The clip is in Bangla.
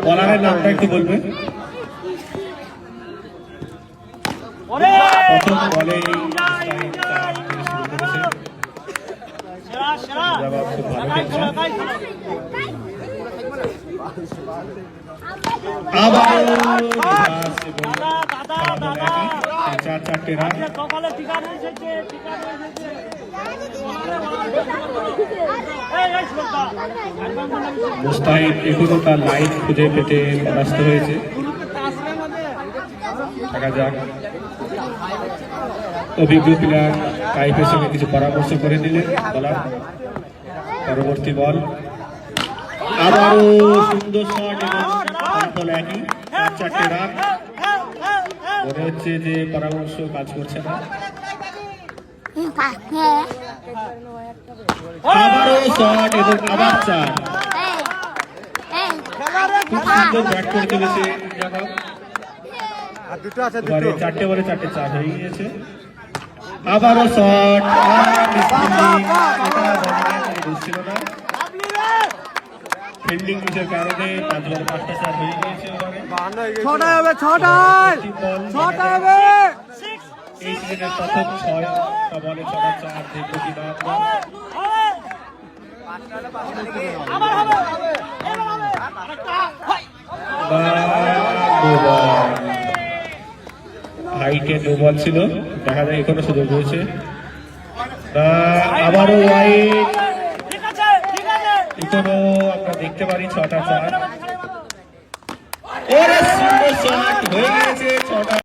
বলারের নামটা একটু বলবেন। প্রথম বলে খুব ভালো খেলছে। আবার 4-4টে রান। মুস্তাহিদ এখনো তার লাইন খুঁজে পেতে ব্যস্ত হয়েছে। দেখা যাক অভিজ্ঞ প্লেয়ার কাইফের সঙ্গে কিছু পরামর্শ করে দিলেন বলার। পরবর্তী বল আবারও সুন্দর শট এবং ফলাফল একই, 4-4টে রান। মনে হচ্ছে যে পরামর্শ কাজ করছে না। আবারও শট এবং আবার 4। খুব সুন্দর ব্যাট করে চলেছে। 4টে বলে 4টে 4 হয়ে গিয়েছে। আবারও শট, বুঝছিল না ফিল্ডিং মিসের কারণে 5 বলে 5টা 4 হয়ে গিয়েছে। এই সিজনের প্রথম 6টা বলে 6টা 4 দেখবো কিনা হাইটে নো বল ছিল। দেখা যায় এখনো সুযোগ রয়েছে। আবারও ওয়াইড, এখনো আমরা দেখতে পারি 6টা 4। সুন্দর শট হয়ে গিয়েছে 6টা।